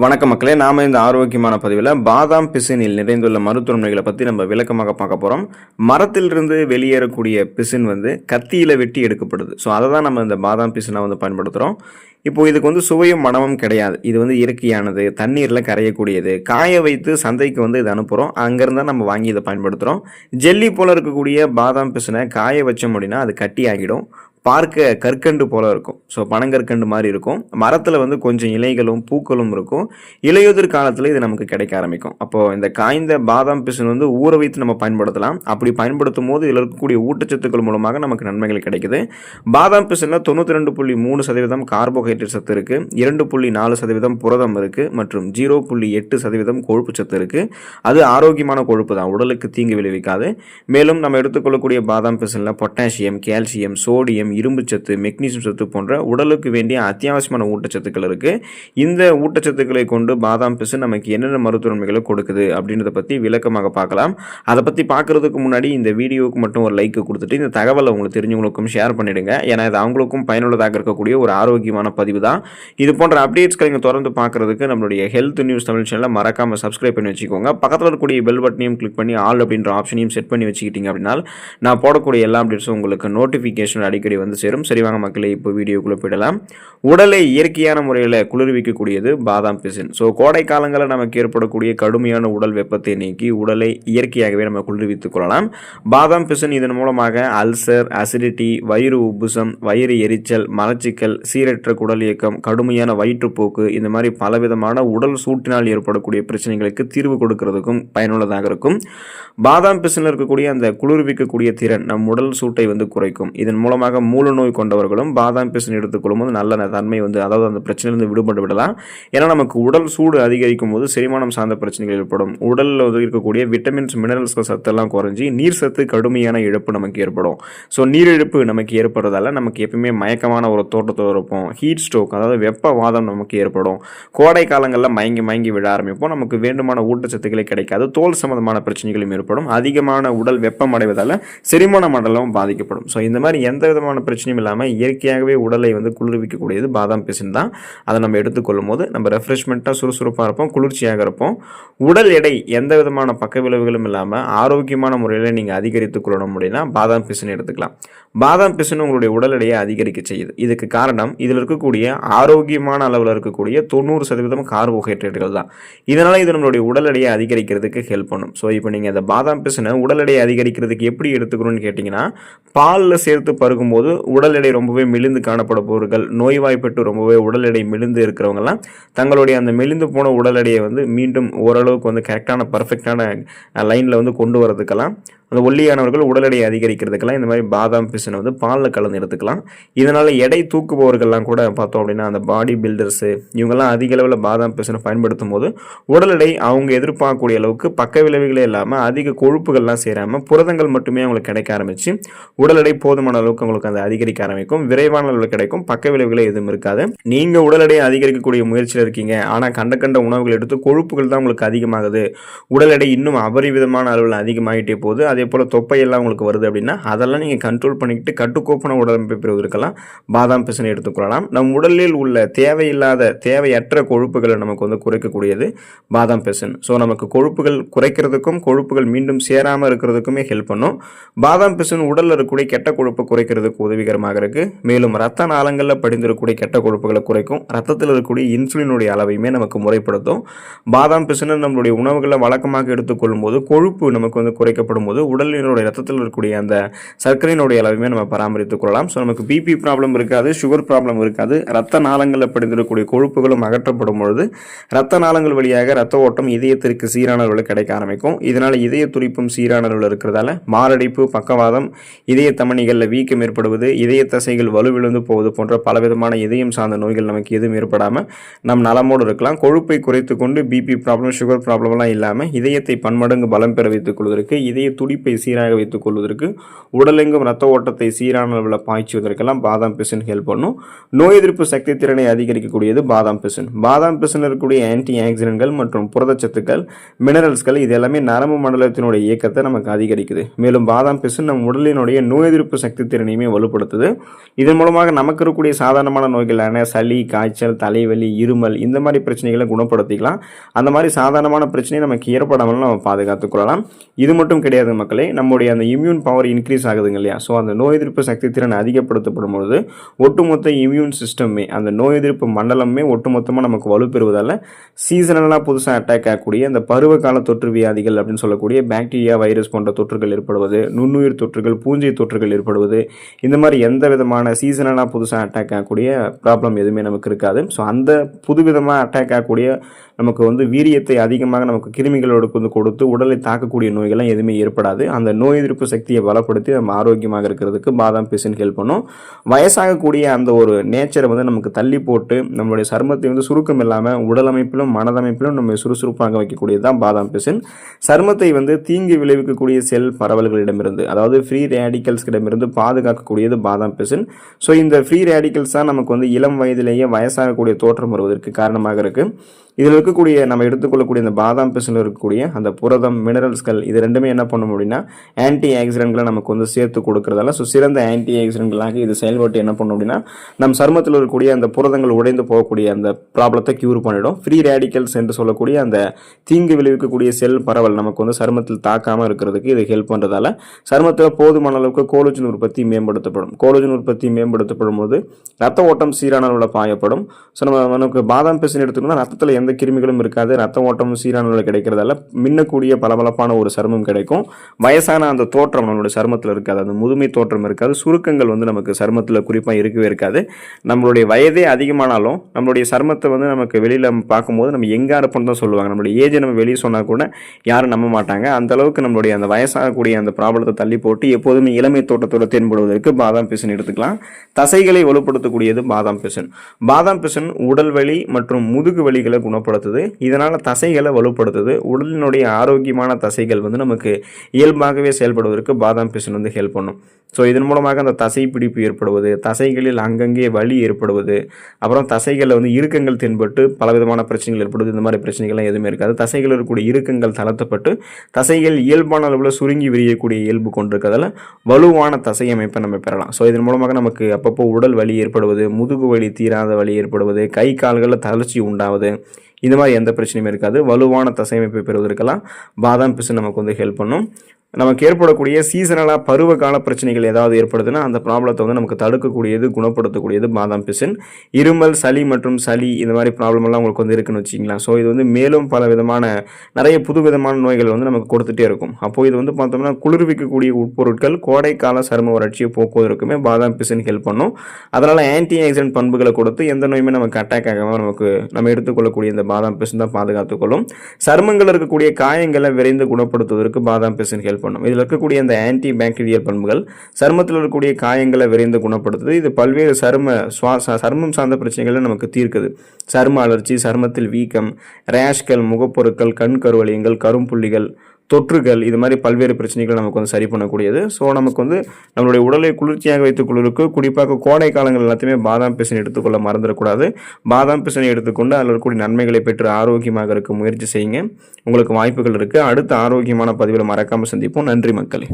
வணக்கம் மக்களே, நாம இந்த ஆரோக்கியமான பதிவில் பாதாம் பிசினில் நிறைந்துள்ள மருத்துவமனைகளை பற்றி நம்ம விளக்கமாக பார்க்க போகிறோம். மரத்திலிருந்து வெளியேறக்கூடிய பிசின் கத்தியில் வெட்டி எடுக்கப்படுது. ஸோ அதை தான் நம்ம இந்த பாதாம் பிசினை பயன்படுத்துகிறோம். இப்போ இதுக்கு சுவையும் மனமும் கிடையாது. இது இயற்கையானது, தண்ணீரில் கரையக்கூடியது. காய வைத்து சந்தைக்கு இதை அனுப்புகிறோம். அங்கேருந்து நம்ம வாங்கி இதை பயன்படுத்துகிறோம். ஜெல்லி போல் இருக்கக்கூடிய பாதாம் பிசினை காய வச்சோம் அப்படின்னா அது கட்டி ஆகிடும். பார்க்க கற்கண்டு போல இருக்கும். ஸோ பனங்கற்கண்டு மாதிரி இருக்கும். மரத்தில் கொஞ்சம் இலைகளும் பூக்களும் இருக்கும். இலையுதிர் காலத்தில் இது நமக்கு கிடைக்க ஆரம்பிக்கும். அப்போது இந்த காய்ந்த பாதாம் பிசின் ஊற வைத்து நம்ம பயன்படுத்தலாம். அப்படி பயன்படுத்தும் போது இதில் இருக்கக்கூடிய ஊட்டச்சத்துக்கள் மூலமாக நமக்கு நன்மைகள் கிடைக்குது. பாதாம் பிசினில் 92.3% கார்போஹைட்ரேட் சத்து இருக்குது, 2.4% புரதம் இருக்குது மற்றும் 0.8% கொழுப்பு சத்து இருக்குது. அது ஆரோக்கியமான கொழுப்பு தான், உடலுக்கு தீங்கு விளைவிக்காது. மேலும் நம்ம எடுத்துக்கொள்ளக்கூடிய பாதாம் பிசினில் பொட்டாசியம், கால்சியம், சோடியம், இரும்பு சத்து, மெக்னீசியம் சத்து போன்ற உடலுக்கு வேண்டிய அத்தியாவசியமான ஊட்டச்சத்துக்கள் இருக்கு. இந்த ஊட்டச்சத்துக்களை கொண்டு பாதாம் பிசின் நமக்கு என்னென்ன மருத்துவமைகளை கொடுக்குது அப்படின்றத பத்தி விளக்கமாக பார்க்கலாம். அதை பத்தி பார்க்கறதுக்கு முன்னாடி இந்த வீடியோவுக்கு மட்டும் ஒரு லைக் கொடுத்துட்டு இந்த தகவலை உங்களுக்கு தெரிஞ்சவங்களுக்கும் ஷேர் பண்ணிடுங்க. ஏன்னா இது அவங்களுக்கும் பயனுள்ளதாக இருக்கக்கூடிய ஒரு ஆரோக்கியமான பதிவு தான். இது போன்ற அப்டேட்ஸ்களை நீங்கள் தொடர்ந்து பார்க்கறதுக்கு நம்மளுடைய ஹெல்த் நியூஸ் தமிழ் சேனலை மறக்காம சப்ஸ்கிரைப் பண்ணி வச்சுக்கோங்க. பக்கத்தில் இருக்கக்கூடிய பெல் பட்டனையும் கிளிக் பண்ணி ஆல் அப்படின்ற ஆப்ஷனையும் செட் பண்ணி வச்சுக்கிட்டீங்க அப்படின்னா நான் போடக்கூடிய எல்லா அப்டேட்ஸும் உங்களுக்கு நோட்டிஃபிகேஷன் அடிக்கடி சேரும். சரிவாங்க மக்களே, இப்போ வீடியோக்குள்ள போயிடலாம். உடலை இயற்கையான முறையில் குளிர்விக்கக்கூடியது பாதாம் பிசின். ஸோ கோடை காலங்களில் நமக்கு ஏற்படக்கூடிய கடுமையான உடல் வெப்பத்தை நீக்கி உடலை இயற்கையாகவே நம்ம குளிர்வித்துக் கொள்ளலாம். பாதாம் பிசின் இதன் மூலமாக அல்சர், அசிடிட்டி, வயிறு உப்புசம், வயிறு எரிச்சல், மலச்சிக்கல், சீரற்ற குடல் இயக்கம், கடுமையான வயிற்றுப்போக்கு, இந்த மாதிரி பலவிதமான உடல் சூட்டினால் ஏற்படக்கூடிய பிரச்சனைகளுக்கு தீர்வு கொடுக்கிறதுக்கும் பயனுள்ளதாக இருக்கும். பாதாம் பிசினில் இருக்கக்கூடிய அந்த குளிர்விக்கக்கூடிய திறன் நம் உடல் சூட்டை குறைக்கும். இதன் மூலமாக மூல நோய் கொண்டவர்களும் பாதாம் பிசின் எடுத்துக்கொள்ளும் போது நல்ல தன்மை அதாவது அந்த பிரச்சனையிலிருந்து விடுபட்டு விடலாம். ஏன்னா நமக்கு உடல் சூடு அதிகரிக்கும் போது செரிமானம் சார்ந்த பிரச்சனைகள் ஏற்படும். உடலில் இருக்கக்கூடிய விட்டமின்ஸ், மினரல்ஸ் சத்தெல்லாம் குறைஞ்சி நீர் சத்து கடுமையான இழப்பு நமக்கு ஏற்படும். ஸோ நீரிழப்பு நமக்கு ஏற்படுறதால நமக்கு எப்பவுமே மயக்கமான ஒரு தோட்டத்தோடு இருப்போம். ஹீட் ஸ்ட்ரோக் அதாவது வெப்பவாதம் நமக்கு ஏற்படும். கோடை காலங்களில் மயங்கி விட ஆரம்பிப்போம். நமக்கு வேண்டுமான ஊட்டச்சத்துக்களை கிடைக்காது. தோல் சம்பந்தமான பிரச்சனைகளும் ஏற்படும். அதிகமான உடல் வெப்பம் அடைவதால் செரிமான மண்டலம் பாதிக்கப்படும். ஸோ இந்த மாதிரி எந்த விதமான பிரச்சனையும் இல்லாமல் இயற்கையாகவே உடலை குளிர்விக்கக்கூடியது பாதாம் பிசின் தான். அதை நம்ம எடுத்துக்கொள்ளும் போது நம்ம ரெஃப்ரெஷ்மெண்ட்டாக சுறுசுறுப்பாக இருப்போம், குளிர்ச்சியாக இருப்போம். உடல் எடை எந்த விதமான பக்க விளைவுகளும் இல்லாமல் ஆரோக்கியமான முறையில் நீங்கள் அதிகரித்துக் கொள்ளணும் அப்படின்னா பாதாம் பிசின் எடுத்துக்கலாம். பாதாம் பிசின் உங்களுடைய உடல் எடையை அதிகரிக்க செய்யுது. இதுக்கு காரணம் இதில் இருக்கக்கூடிய ஆரோக்கியமான அளவில் இருக்கக்கூடிய 90% கார்போஹைட்ரேட்டுகள் தான். இதனால் இது நம்மளுடைய உடல் எடையை அதிகரிக்கிறதுக்கு ஹெல்ப் பண்ணும். ஸோ இப்போ நீங்கள் இந்த பாதாம் பிசினை உடல் எடையை அதிகரிக்கிறதுக்கு எப்படி எடுத்துக்கணும்னு கேட்டிங்கன்னா, பாலில் சேர்த்து பருகும்போது உடல் எடை ரொம்பவே மெலிந்து காணப்படுபவர்கள், நோய்வாய்ப்பட்டு ரொம்பவே உடல் எடை மெலிந்து இருக்கிறவங்கலாம் தங்களுடைய அந்த மெலிந்து போன உடல் எடையை மீண்டும் ஓரளவுக்கு கரெக்டான பர்ஃபெக்டான லைனில் கொண்டு வரதுக்கெல்லாம், அந்த ஒல்லியானவர்கள் உடல் எடையை அதிகரிக்கிறதுக்கெல்லாம் இந்த மாதிரி பாதாம் பிசினை பாலில் கலந்து எடுத்துக்கலாம். இதனால் எடை தூக்குபவர்கள்லாம் கூட பார்த்தோம் அப்படின்னா அந்த பாடி பில்டர்ஸு இவங்கெல்லாம் அதிக அளவில் பாதாம் பிசினை பயன்படுத்தும் போது உடல் எடை அவங்க எதிர்பார்க்கக்கூடிய அளவுக்கு பக்க விளைவுகளே இல்லாமல் அதிக கொழுப்புகள்லாம் சேராமல் புரதங்கள் மட்டுமே அவங்களுக்கு கிடைக்க ஆரம்பித்து உடல் எடை போதுமான அளவுக்கு அவங்களுக்கு அந்த அதிகரிக்க ஆரம்பிக்கும். விரைவான அளவில் கிடைக்கும். பக்க விளைவுகளே எதுவும் இருக்காது. நீங்கள் உடல் எடையை அதிகரிக்கக்கூடிய முயற்சியில் இருக்கீங்க, ஆனால் கண்ட உணவுகள் எடுத்து கொழுப்புகள் தான் உங்களுக்கு அதிகமாகுது, உடல் எடை இன்னும் அபரிவிதமான அளவில் அதிகமாகிட்டே போகுது, அதே போல் தொப்பையெல்லாம் உங்களுக்கு வருது அப்படின்னா அதெல்லாம் நீங்கள் கண்ட்ரோல் பண்ணிக்கிட்டு கட்டுக்கோப்பான உடலமைப்பை பெறுவதற்கெல்லாம் பாதாம் பிசினை எடுத்துக்கொள்ளலாம். நம் உடலில் உள்ள தேவையற்ற கொழுப்புகளை நமக்கு குறைக்கக்கூடியது பாதாம் பிசின். ஸோ நமக்கு கொழுப்புகள் குறைக்கிறதுக்கும் கொழுப்புகள் மீண்டும் சேராமல் இருக்கிறதுக்குமே ஹெல்ப் பண்ணும். பாதாம் பிசின் உடலில் இருக்கக்கூடிய கெட்ட கொழுப்பை குறைக்கிறதுக்கு உதவிகரமாக இருக்கு. மேலும் ரத்த நாளங்களில் படிந்திருக்கக்கூடிய கெட்ட கொழுப்புகளை குறைக்கும். ரத்தத்தில் இருக்கக்கூடிய இன்சுலினுடைய அளவையுமே நமக்கு முறைப்படுத்தும். பாதாம் பிசினை நம்மளுடைய உணவுகளை வழக்கமாக எடுத்துக்கொள்ளும் போது கொழுப்பு நமக்கு குறைக்கப்படும் போது உடலினுடைய ரத்தத்தில் இருக்கக்கூடிய அந்த சர்க்கரையினுடைய அளவுமே நம்ம பராமரித்துக் கொள்ளலாம். ஸோ நமக்கு பிபி ப்ராப்ளம் இருக்காது, சுகர் ப்ராப்ளம் இருக்காது. ரத்த நாளங்களில் படிந்திருக்கக்கூடிய கொழுப்புகளும் அகற்றப்படும் பொழுது ரத்த நாளங்கள் வழியாக ரத்த ஓட்டம் இதயத்திற்கு சீரான அளவில் கிடைக்க ஆரம்பிக்கும். இதனால் இதய துடிப்பும் சீரான அளவில் இருக்கிறதால மாரடைப்பு, பக்கவாதம், இதய தமனிகளில் வீக்கம் ஏற்படுவது, இதய தசைகள் வலுவிழந்து போவது போன்ற பலவிதமான இதயம் சார்ந்த நோய்கள் நமக்கு எதுவும் ஏற்படாமல் நம் நலமோடு இருக்கலாம். கொழுப்பை குறைத்து கொண்டு பிபி ப்ராப்ளம், சுகர் ப்ராப்ளம்லாம் இல்லாமல் இதயத்தை பன்மடங்கு பலம் பெற வைத்துக் கொள்வதற்கு, இதய துடிப்பு துடிப்பை சீராக வைத்துக் கொள்வதற்கு, உடலெங்கும் இரத்த ஓட்டத்தை சீரான அளவில் பாய்ச்சுவதற்கெல்லாம் பாதாம் பிசின் ஹெல்ப் பண்ணும். நோய் எதிர்ப்பு சக்தி திறனை அதிகரிக்கக்கூடியது பாதாம் பிசின். பாதாம் பிசின் இருக்கக்கூடிய ஆன்டி ஆக்சிடென்ட்கள் மற்றும் புரதச்சத்துக்கள், மினரல்ஸ்கள் இது எல்லாமே நரம்பு மண்டலத்தினுடைய இயக்கத்தை நமக்கு அதிகரிக்குது. மேலும் பாதாம் பிசின் நம் உடலினுடைய நோய் எதிர்ப்பு சக்தி திறனையுமே வலுப்படுத்துது. இதன் மூலமாக நமக்கு இருக்கக்கூடிய சாதாரணமான நோய்களான சளி, காய்ச்சல், தலைவலி, இருமல் இந்த மாதிரி பிரச்சனைகளை குணப்படுத்திக்கலாம். அந்த மாதிரி சாதாரணமான பிரச்சனையை நமக்கு ஏற்படாமல் நம்ம பாதுகாத்துக் கொள்ளலாம். இது மட்டும் கிடையாது மக்களே, நம்முடைய அந்த இம்யூன் பவர் இன்க்ரீஸ் ஆகுதுங்க இல்லையா? ஸோ அந்த நோய் எதிர்ப்பு சக்தி திறன் அதிகப்படுத்தப்படும் பொழுது ஒட்டுமொத்த இம்யூன் சிஸ்டமே, அந்த நோய் எதிர்ப்பு மண்டலமே ஒட்டுமொத்தமாக நமக்கு வலுப்பெறுவதால் சீசனலாக புதுசாக அட்டாக் ஆகக்கூடிய அந்த பருவகால தொற்று வியாதிகள் அப்படின்னு சொல்லக்கூடிய பாக்டீரியா, வைரஸ் போன்ற தொற்றுகள் ஏற்படுவது, நுண்ணுயிர் தொற்றுகள், பூஞ்சை தொற்றுகள் ஏற்படுவது, இந்த மாதிரி எந்த விதமான சீசனலாக புதுசாக அட்டாக் ஆகக்கூடிய ப்ராப்ளம் எதுவுமே நமக்கு இருக்காது. ஸோ அந்த புதுவிதமாக அட்டாக் ஆகக்கூடிய நமக்கு வீரியத்தை அதிகமாக நமக்கு கிருமிகளோடு கொடுத்து உடலை தாக்கக்கூடிய நோய்கள்லாம் எதுவுமே ஏற்படாது. அந்த நோய் எதிர்ப்பு சக்தியை பலப்படுத்தி நம்ம ஆரோக்கியமாக இருக்கிறதுக்கு பாதாம் பிசின் ஹெல்ப் பண்ணும். வயசாகக்கூடிய அந்த ஒரு நேச்சரை நமக்கு தள்ளி போட்டு நம்மளுடைய சருமத்தை சுருக்கம் இல்லாமல் உடல் அமைப்பிலும் மனதமைப்பிலும் நம்ம சுறுசுறுப்பாக வைக்கக்கூடியது தான் பாதாம் பிசின். சருமத்தை தீங்கு விளைவிக்கக்கூடிய செல் பரவல்களிடமிருந்து, அதாவது ஃப்ரீ ரேடிக்கல்ஸ்கிடமிருந்து பாதுகாக்கக்கூடியது பாதாம் பிசின். ஸோ இந்த ஃப்ரீ ரேடிக்கல்ஸ் தான் நமக்கு இளம் வயதிலேயே வயசாகக்கூடிய தோற்றம் வருவதற்கு காரணமாக இருக்கு. இதில் இருக்கக்கூடிய நம்ம எடுத்துக்கொள்ளக்கூடிய இந்த பாதாம் பிசினில் இருக்கக்கூடிய அந்த புரதம், மினரல்ஸ்கள் இது ரெண்டுமே என்ன பண்ணும் அப்படின்னா ஆன்டி ஆக்சிடென்ட்களை நமக்கு சேர்த்து கொடுக்கறதால சிறந்த ஆன்டி ஆக்சிடென்ட்களாக இது செயல்பட்டு என்ன பண்ணும் அப்படின்னா நம் சருமத்தில் இருக்கக்கூடிய அந்த புரதங்கள் உடைந்து போகக்கூடிய அந்த ப்ராப்ளத்தை கியூர் பண்ணிடும். ஃப்ரீ ரேடிக்கல்ஸ் என்று சொல்லக்கூடிய அந்த தீங்கு விளைவிக்கக்கூடிய செல் பரவல் நமக்கு சருமத்தில் தாக்காமல் இருக்கிறதுக்கு இது ஹெல்ப் பண்ணுறதால சருமத்தில் போதுமான அளவுக்கு கோலஜன் உற்பத்தி மேம்படுத்தப்படும். கோலஜன் உற்பத்தி மேம்படுத்தப்படும் போது ரத்த ஓட்டம் சீரான அளவில் பாயப்படும். ஸோ நமக்கு பாதாம் பிசின் எடுத்துக்கணும்னா ரத்தத்தில் எந்த கிருமிகளும் இருக்காது, ரத்த ஓட்டமும் சீரான அளவில் கிடைக்கிறதால மின்னக்கூடிய பளபளப்பான ஒரு சருமம் கிடைக்கும். வயசான அந்த தோற்றம் நம்மளுடைய சருமத்தில் இருக்காது, அந்த முதுமை தோற்றம் இருக்காது, சுருக்கங்கள் நமக்கு சருமத்தில் குறிப்பாக இருக்கவே இருக்காது. நம்மளுடைய வயதே அதிகமானாலும் நம்மளுடைய சருமத்தை நமக்கு வெளியில் பார்க்கும்போது நம்ம எங்கே இருப்போம்னு தான் சொல்லுவாங்க. நம்மளுடைய ஏஜை நம்ம வெளியே சொன்னால் கூட யாரும் நம்ப மாட்டாங்க. அந்த அளவுக்கு நம்மளுடைய அந்த வயசாகக்கூடிய அந்த ப்ராப்ளத்தை தள்ளி போட்டு எப்போதுமே இளமை தோட்டத்தோடு தென்படுவதற்கு பாதாம் பிசின் எடுத்துக்கலாம். தசைகளை வலுப்படுத்தக்கூடியது பாதாம் பிசின். பாதாம் பிசின் உடல் வலி மற்றும் முதுகு வலிகளை குணப்படுத்துது. இதனால் தசைகளை வலுப்படுத்துது. உடலினுடைய ஆரோக்கியமான தசைகள் நமக்கு இயல்பாகவே செயல்படுவதற்கு பாதாம் பிசின் ஹெல்ப் பண்ணும். ஸோ இதன் மூலமாக அந்த தசை பிடிப்பு ஏற்படுவது, தசைகளில் அங்கங்கே வலி ஏற்படுவது, அப்புறம் தசைகளில் இறுக்கங்கள் தென்பட்டு பலவிதமான பிரச்சனைகள் ஏற்படுது. இந்த மாதிரி பிரச்சனைகள்லாம் எதுவுமே இருக்காது. தசைகள் இருக்கக்கூடிய இறுக்கங்கள் தளர்த்தப்பட்டு தசைகள் இயல்பான அளவில் சுருங்கி விரியக்கூடிய இயல்பு கொண்டிருக்கிறதால வலுவான தசை அமைப்பை நம்ம பெறலாம். ஸோ இதன் மூலமாக நமக்கு அப்பப்போ உடல் வலி ஏற்படுவது, முதுகு வலி தீராத வலி ஏற்படுவது, கை கால்களில் தளர்ச்சி உண்டாவது, இந்த மாதிரி எந்த பிரச்சனையும் இருக்காது. வலுவான தசையமைப்பை பெறுவதற்கெல்லாம் பாதாம் பிசின் நமக்கு ஹெல்ப் பண்ணும். நமக்கு ஏற்படக்கூடிய சீசனலாக பருவகால பிரச்சனைகள் ஏதாவது ஏற்படுதுன்னா அந்த ப்ராப்ளத்தை நமக்கு தடுக்கக்கூடியது, குணப்படுத்தக்கூடியது பாதாம் பிசின். இருமல், சளி மற்றும் சளி இந்த மாதிரி ப்ராப்ளம் எல்லாம் உங்களுக்கு இருக்குன்னு வச்சிங்களேன். ஸோ இது மேலும் பல விதமான நிறைய புது விதமான நோய்கள் நமக்கு கொடுத்துட்டே இருக்கும். அப்போ இது பார்த்தோம்னா குளிர்விக்கக்கூடிய உட்பொருட்கள் கோடைக்கால சரும வறட்சியை போக்குவதற்குமே பாதாம் பிசின் ஹெல்ப் பண்ணும். அதனால் ஆன்டி ஆக்சிடென்ட் பண்புகளை கொடுத்து எந்த நோயுமே நமக்கு அட்டாக் ஆகாமல் நம்ம எடுத்துக்கொள்ளக்கூடிய இந்த பாதாம் பிசின் தான் பாதுகாத்துக்கொள்ளும். சருமங்கள் இருக்கக்கூடிய காயங்களை விரைந்து குணப்படுத்துவதற்கு பாதாம் பிசின் ஹெல்ப் பண்ணும். இதில் இருக்கக்கூடிய அந்த ஆன்டி பாக்டீரியல் பண்புகள் சருமத்தில் இருக்கக்கூடிய காயங்களை விரைந்து குணப்படுத்துது. இது பல்வேறு சருமம் சார்ந்த பிரச்சனைகளை நமக்கு தீர்க்குது. சரும அலர்ச்சி, சருமத்தில் வீக்கம், ரேஷ்கள், முகப்பொருட்கள், கண் கருவலியங்கள், கரும்புள்ளிகள், தொற்றுகள், இது மாதிரி பல்வேறு பிரச்சனைகள் நமக்கு சரி பண்ணக்கூடியது. ஸோ நமக்கு நம்மளுடைய உடலை குளிர்ச்சியாக வைத்துக்கொள்வதற்கு குறிப்பாக கோடை காலங்கள் எல்லாத்தையுமே பாதாம் பிசின் எடுத்துக்கொள்ள மறந்துடக்கூடாது. பாதாம் பிசினை எடுத்துக்கொண்டு அதில் இருக்கக்கூடிய நன்மைகளை பெற்று ஆரோக்கியமாக இருக்க முயற்சி செய்யுங்க. உங்களுக்கு வாய்ப்புகள் இருக்குது. அடுத்த ஆரோக்கியமான பதிவில் மறக்காமல் சந்திப்போம். நன்றி மக்களே.